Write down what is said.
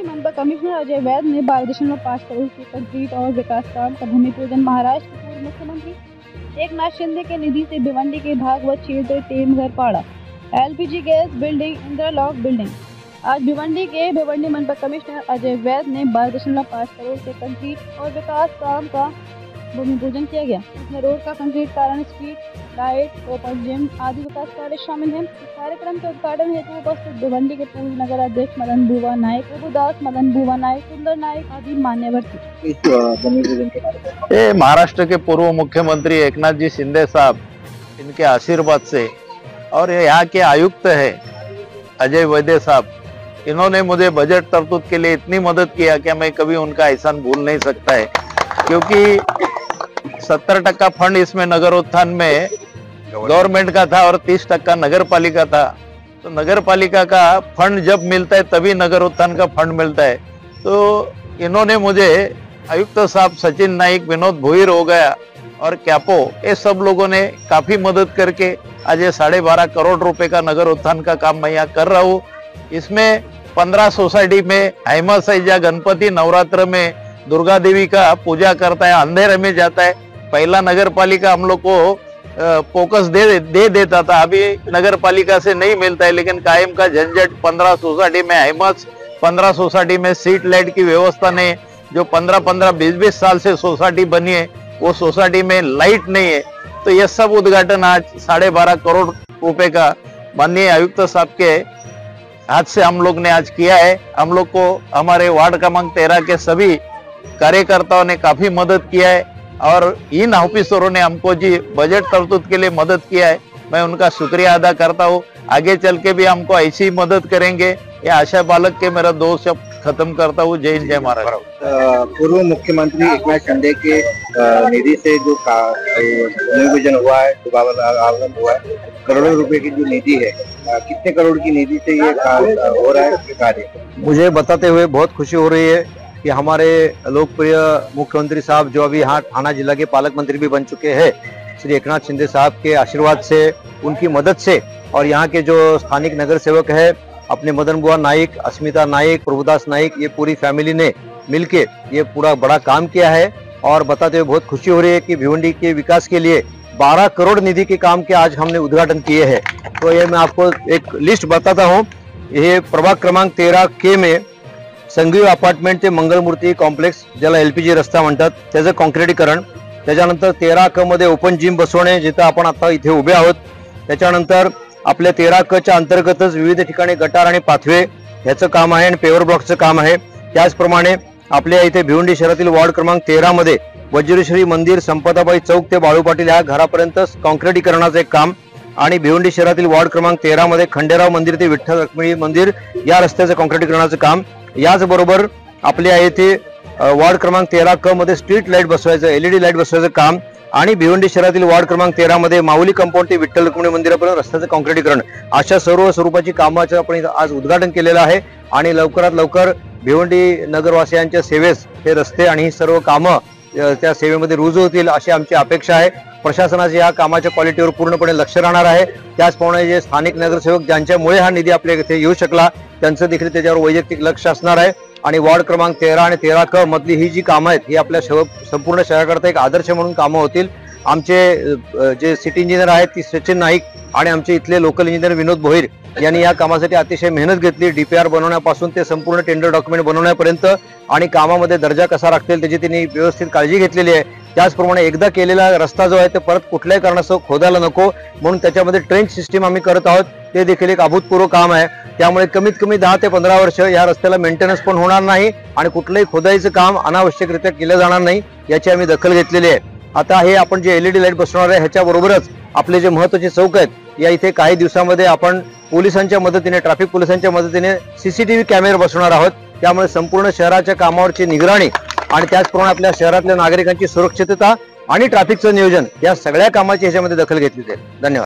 मनपा कमिश्नर अजय वैद ने 12.5 करोड़ के कंक्रीट और विकास काम का भूमि पूजन महाराष्ट्र के पूर्व मुख्यमंत्री एकनाथ शिंदे के निधि से भिवंडी के भागवत क्षेत्र टेमघर पाड़ा LPG gas building interlock building. आज भिवंडी मनपा कमिश्नर अजय वैद ने 12.5 करोड़ के कंक्रीट और विकास काम का भूमि पूजन किया गया। इसमें रोड का कंक्रीट कारण, स्ट्रीट लाइट, ओपन जिम आदि विकास कार्य शामिल हैं। इस कार्यक्रम के उद्घाटन हेतु उपस्थित भिवंडी के पूर्व नगर अध्यक्ष मदन बुआ नायक, प्रभुदास मदन बुआ नायक, सुंदर नायक आदि मान्यवर थे। महाराष्ट्र के पूर्व मुख्यमंत्री एकनाथ जी शिंदे साहब, इनके आशीर्वाद से, और यहाँ के आयुक्त है अजय वैद्य साहब, इन्होंने मुझे बजट तरतूद के लिए इतनी मदद किया कि मैं कभी उनका एहसान भूल नहीं सकता है। क्योंकि 70% फंड इसमें नगरोत्थान में गवर्नमेंट का था और 30% नगर पालिका था। तो नगर पालिका का फंड जब मिलता है तभी नगरोत्थान का फंड मिलता है। तो इन्होंने मुझे, आयुक्त साहब सचिन नाइक, विनोद भोईर हो गया और कैपो, ये सब लोगों ने काफी मदद करके आज ये 12.5 करोड़ रुपए का नगरोत्थान का काम मैं यहाँ कर रहा हूँ। इसमें 15 सोसाइटी में हैमा सैजा गणपति नवरात्र में दुर्गा देवी का पूजा करता है, अंधेरे में जाता है। पहला नगर पालिका हम लोग को फोकस दे देता था, अभी नगर पालिका से नहीं मिलता है, लेकिन कायम का झंझट 15 सोसाइटी में हैमस, 15 सोसाइटी में स्ट्रीट लाइट की व्यवस्था नहीं, जो 15-15, 20-20 साल से सोसाइटी बनी है, वो सोसाइटी में लाइट नहीं है। तो ये सब उद्घाटन आज 12.5 करोड़ रुपए का माननीय आयुक्त साहब के हाथ से हम लोग ने आज किया है। हम लोग को हमारे वार्ड क्रमांक 13 के सभी कार्यकर्ताओं ने काफी मदद किया है और इन ऑफिसरों ने हमको जी बजट तरतूद के लिए मदद किया है। मैं उनका शुक्रिया अदा करता हूँ। आगे चल के भी हमको ऐसी ही मदद करेंगे, ये आशा बालक के मेरा 2 शब्द खत्म करता हूँ। जय हिंद, जय महाराष्ट्र। पूर्व मुख्यमंत्री एकनाथ शिंदे के निधि से जो भूमिपूजन हुआ है, आगमन हुआ है, करोड़ों रुपए की जो निधि है, कितने करोड़ की निधि से ये हो रहा है कार्य? मुझे बताते हुए बहुत खुशी हो रही है कि हमारे लोकप्रिय मुख्यमंत्री साहब, जो अभी यहाँ थाना जिला के पालक मंत्री भी बन चुके हैं, श्री एकनाथ शिंदे साहब के आशीर्वाद से, उनकी मदद से, और यहाँ के जो स्थानिक नगर सेवक है अपने मदन बुआ नाइक, अस्मिता नाइक, प्रभुदास नाइक, ये पूरी फैमिली ने मिलके ये पूरा बड़ा काम किया है। और बताते हुए बहुत खुशी हो रही है कि भिवंडी के विकास के लिए 12 करोड़ निधि के काम के आज हमने उद्घाटन किए हैं। तो ये मैं आपको एक लिस्ट बताता हूँ। ये प्रभाग क्रमांक 13 के में संघीय अपार्टमेंट ते मंगलमूर्ती कॉम्प्लेक्स, ज्याला एलपीजी रस्ता म्हणतात, त्याचं कॉन्क्रिटीकरण। त्याच्यानंतर 13 क मध्ये ओपन जिम बसवणे, जिथं आपण आता इथे उभे आहोत। त्याच्यानंतर आपल्या 13 क च्या अंतर्गतच विविध ठिकाणी गटार आणि पाथवे ह्याचं काम आहे आणि पेवर ब्लॉकचं काम आहे। त्याचप्रमाणे आपल्या इथे भिवंडी शहरातील वार्ड क्रमांक 13 मध्ये वज्रश्री मंदिर, संपदाबाई चौक ते बाळू पाटील या घरापर्यंत कॉन्क्रिटीकरणाचं एक काम, आणि भिवंडी शहरातील वार्ड क्रमांक 13 मध्ये खंडेराव मंदिर ते विठ्ठल रुक्मिणी मंदिर या रस्त्याचं कॉन्क्रिटीकरणाचं काम। याचबरोबर आपल्या येथे वार्ड क्रमांक 13 क मध्ये स्ट्रीट लाईट बसवायचं, एलईडी लाईट बसवायचं काम, आणि भिवंडी शहरातील वार्ड क्रमांक 13 मध्ये माऊली कंपाऊंड ते विठ्ठल रुक्मिणी मंदिरापर्यंत रस्त्याचं कॉन्क्रिटीकरण, अशा सर्व स्वरूपाची कामाचं आपण आज उद्घाटन केलेलं आहे। आणि लवकरात लवकर भिवंडी नगरवासियांच्या सेवेस हे रस्ते आणि ही सर्व कामं त्या सेवेमध्ये रुजू होतील अशी आमची अपेक्षा आहे। प्रशासनाचे या कामाच्या क्वालिटीवर पूर्णपणे लक्ष राहणार आहे। त्याचप्रमाणे जे स्थानिक नगरसेवक ज्यांच्यामुळे हा निधी आपल्या इथे येऊ शकला, त्यांचं देखील त्याच्यावर वैयक्तिक लक्ष असणार आहे। आणि वार्ड क्रमांक 13 आणि 13 क मधली ही जी कामं आहेत, ही आपल्या संपूर्ण शहराकरता एक आदर्श म्हणून कामं होतील। आमचे जे सिटी इंजिनियर आहेत ती सचिन नाईक आणि आमचे इथले लोकल इंजिनियर विनोद भोईर यांनी या कामासाठी अतिशय मेहनत घेतली। डीपीआर बनवण्यापासून ते संपूर्ण टेंडर डॉक्युमेंट बनवण्यापर्यंत आणि कामामध्ये दर्जा कसा राखतील त्याची त्यांनी व्यवस्थित काळजी घेतलेली आहे। त्याचप्रमाणे एकदा केलेला रस्ता जो आहे ते परत कुठल्याही कारणास्तव खोदायला नको म्हणून त्याच्यामध्ये ट्रेंच सिस्टीम आम्ही करत आहोत। ते देखील एक अभूतपूर्व काम आहे। त्यामुळे कमीत कमी 10 ते 15 वर्ष या रस्त्याला मेंटेनन्स पण होणार नाही आणि कुठलंही खोदाईचं काम अनावश्यकरित्या केलं जाणार नाही, याची आम्ही दखल घेतलेली आहे। आता हे आपण जे एलईडी लाईट बसवणार आहे ह्याच्याबरोबरच आपले जे महत्त्वाचे चौक आहेत, या इथे काही दिवसामध्ये आपण पोलिसांच्या मदतीने, ट्रॅफिक पोलिसांच्या मदतीने सीसीटीव्ही कॅमेरे बसवणार आहोत। त्यामुळे संपूर्ण शहराच्या कामावरची निगराणी आणि त्याचप्रमाणे आपल्या शहरातल्या नागरिकांची सुरक्षितता आणि ट्रॅफिकचं नियोजन या सगळ्या कामाची ह्याच्यामध्ये दखल घेतली जाईल। धन्यवाद।